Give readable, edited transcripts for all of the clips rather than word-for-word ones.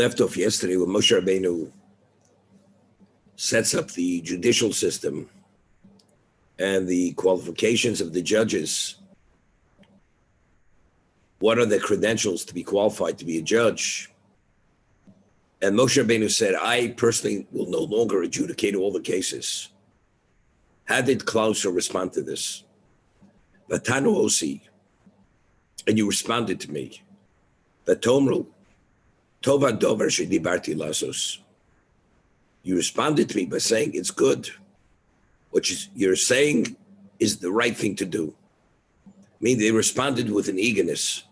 left off yesterday when Moshe Rabbeinu sets up the judicial system and the qualifications of the judges. What are the credentials to be qualified to be a judge? And Moshe Rabbeinu said, I personally will no longer adjudicate all the cases. How did Klal Yisrael respond to this? Vatanu osi, and you responded to me. Vatomru, tova dover shedibarti lasos. You responded to me by saying it's good. What you're saying is the right thing to do. I mean, they responded with an eagerness.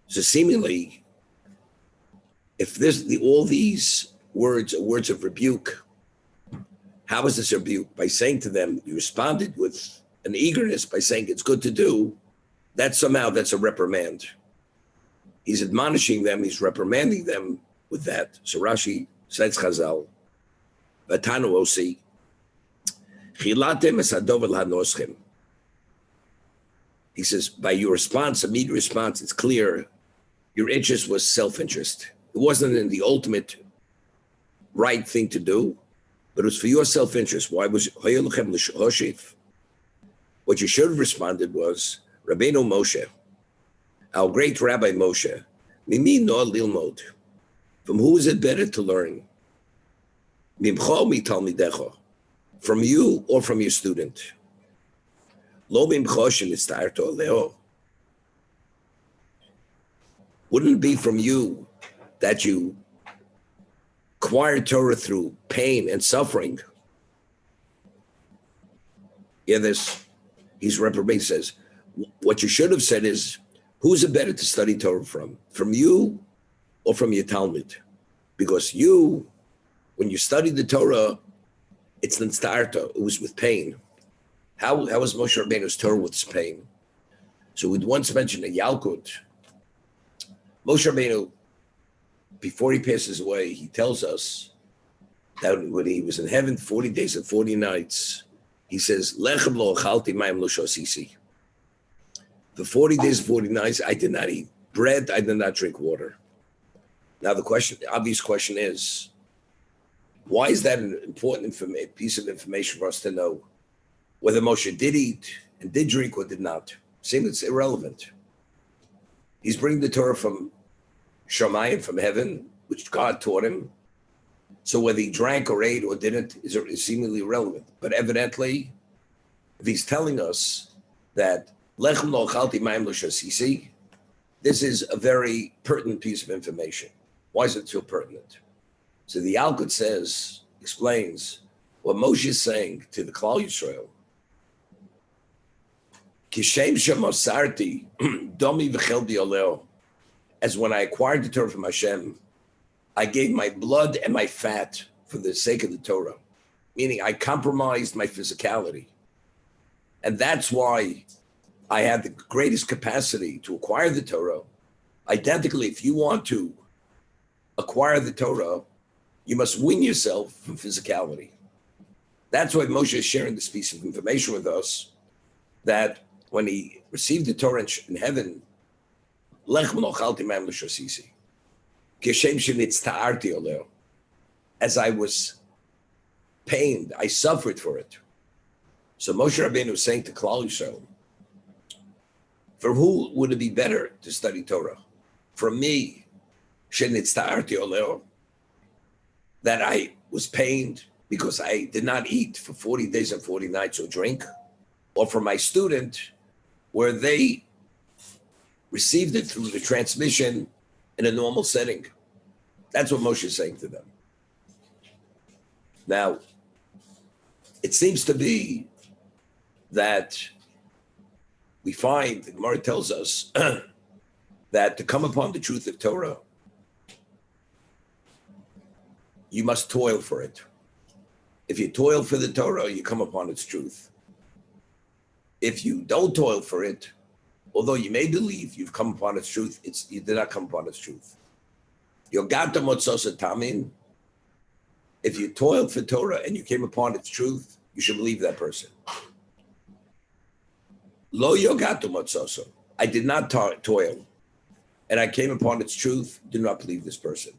So seemingly, if all these words are words of rebuke, how is this a rebuke? By saying to them, you responded with an eagerness by saying it's good to do, that's a reprimand. He's admonishing them, he's reprimanding them with that. So Rashi says Chazal, Vatanu osi, chilatem es hadover lahanoschem. He says, by your response, immediate response, it's clear your interest was self-interest. It wasn't in the ultimate right thing to do, but it was for your self-interest. Why was what you should have responded was, Rabbeinu Moshe, our great Rabbi Moshe, mimi no lilmod. From who is it better to learn? Mimcho mi talmidecho. From you or from your student? Lo mimcho shenitzarto leo. Wouldn't it be from you that you acquired Torah through pain and suffering? Yeah, he's reprobate, says, what you should have said is, who's it better to study Torah from? From you or from your Talmud? Because you, when you studied the Torah, it's nitzarto, it was with pain. How was Moshe Rabbeinu's Torah with his pain? So we'd once mentioned a Yalkut. Moshe Rabbeinu, before he passes away, he tells us that when he was in heaven 40 days and 40 nights, he says, Lechem lo achalti mayim lo shosisi. For 40 days and 40 nights, I did not eat bread, I did not drink water. Now the obvious question is, why is that an important piece of information for us to know? Whether Moshe did eat and did drink or did not. Seems it's irrelevant. He's bringing the Torah from Shamayim, from heaven, which God taught him. So whether he drank or ate or didn't is seemingly irrelevant. But evidently, if he's telling us that Lechem lo achalti mayim lo shasisi, this is a very pertinent piece of information. Why is it so pertinent? So the Yalkut explains what Moshe is saying to the Klal Yisrael. Kishem shemosarti domi v'cheldi oleo. As when I acquired the Torah from Hashem, I gave my blood and my fat for the sake of the Torah, meaning I compromised my physicality. And that's why I had the greatest capacity to acquire the Torah. Identically, if you want to acquire the Torah, you must win yourself from physicality. That's why Moshe is sharing this piece of information with us, that when he received the Torah in heaven, as I was pained, I suffered for it. So Moshe Rabbeinu was saying to Klal Yisrael, for who would it be better to study Torah? For me, that I was pained because I did not eat for 40 days and 40 nights or drink, or for my student, where they received it through the transmission in a normal setting. That's what Moshe is saying to them. Now, it seems to be that we find, the Gemara tells us, that to come upon the truth of Torah, you must toil for it. If you toil for the Torah, you come upon its truth. If you don't toil for it, although you may believe you've come upon its truth, you did not come upon its truth. Yogata motzosa tamin. If you toiled for Torah and you came upon its truth, you should believe that person. Lo yogata motzosa. I did not toil. and I came upon its truth, do not believe this person.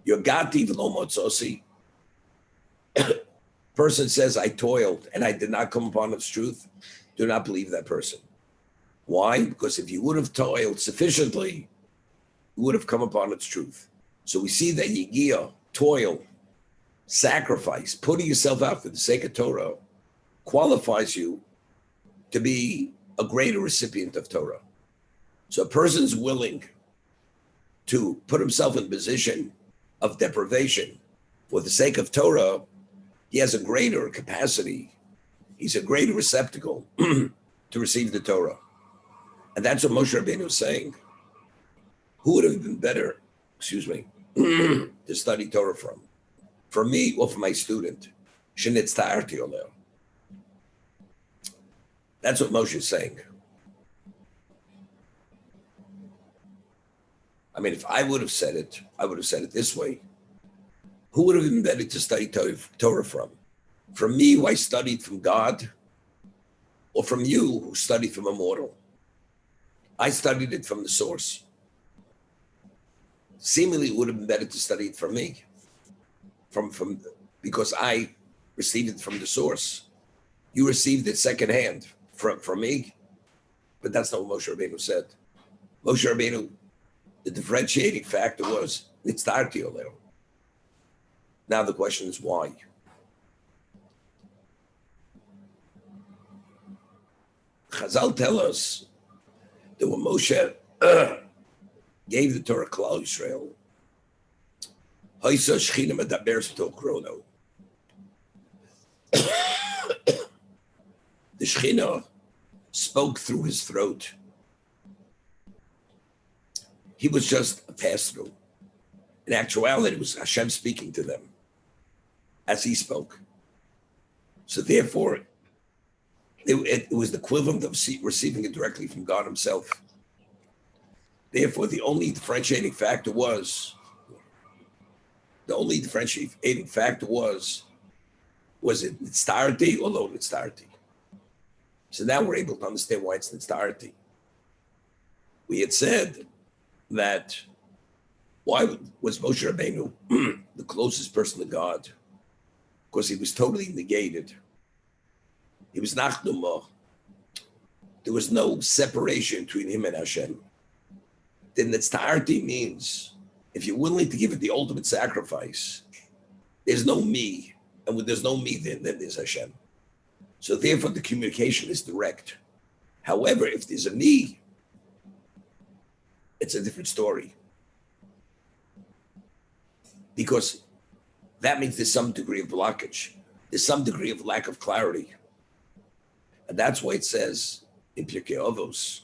Yogati v'lo motzosi. Person says, I toiled and I did not come upon its truth, do not believe that person. Why? Because if you would have toiled sufficiently, you would have come upon its truth. So we see that yigia, toil, sacrifice, putting yourself out for the sake of Torah, qualifies you to be a greater recipient of Torah. So a person's willing to put himself in a position of deprivation for the sake of Torah, he has a greater capacity. He's a greater receptacle to receive the Torah. And that's what Moshe Rabbeinu was saying. Who would have been better, to study Torah from? For me or for my student? Shenitzta'arti oleh. That's what Moshe is saying. I mean, if I would have said it, I would have said it this way. Who would have been better to study Torah from? From me, who I studied from God, or from you, who studied from a mortal? I studied it from the source. Seemingly, it would have been better to study it from me, because I received it from the source. You received it secondhand from me, but that's not what Moshe Rabbeinu said. Moshe Rabbeinu, the differentiating factor was nitztarti oleh. Now the question is why? Chazal tell us that when Moshe gave the Torah Klal Yisrael, Haisa Shechina medaber to Krono. The Shechina spoke through his throat. He was just a pass-through. In actuality, it was Hashem speaking to them as he spoke. So therefore, it was the equivalent of receiving it directly from God himself. Therefore, the only differentiating factor was it nitztarti or lo nitztarti? So now we're able to understand why it's nitztarti. We had said that why was Moshe Rabbeinu the closest person to God? Because he was totally negated. He was nachnumah. There was no separation between him and Hashem. Then nitztarti means if you're willing to give it the ultimate sacrifice, there's no me. And when there's no me, then there's Hashem. So therefore, the communication is direct. However, if there's a me, it's a different story. Because that means there's some degree of blockage. There's some degree of lack of clarity. And that's why it says in Pirkei Avos,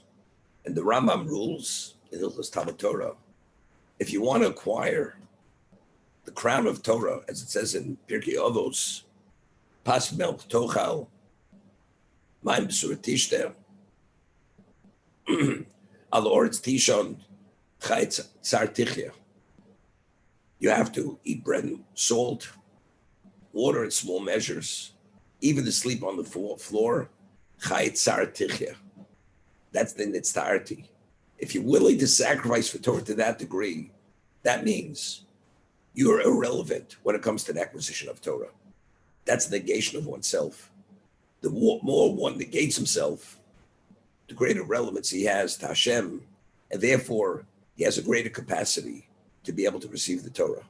and the Rambam rules in Hilchos Talmud Torah, if you want to acquire the crown of Torah, as it says in Pirkei Avos, Pas Melch Tochal, Maim B'Sur Tishter, Al Oretz Tishon, Chai Tzar Tichya. You have to eat bread and salt, water in small measures, even to sleep on the floor. Chai Tzar Tichya. That's the nitztarti. If you're willing to sacrifice for Torah to that degree, that means you're irrelevant when it comes to the acquisition of Torah. That's the negation of oneself. The more one negates himself, the greater relevance he has to Hashem, and therefore he has a greater capacity to be able to receive the Torah.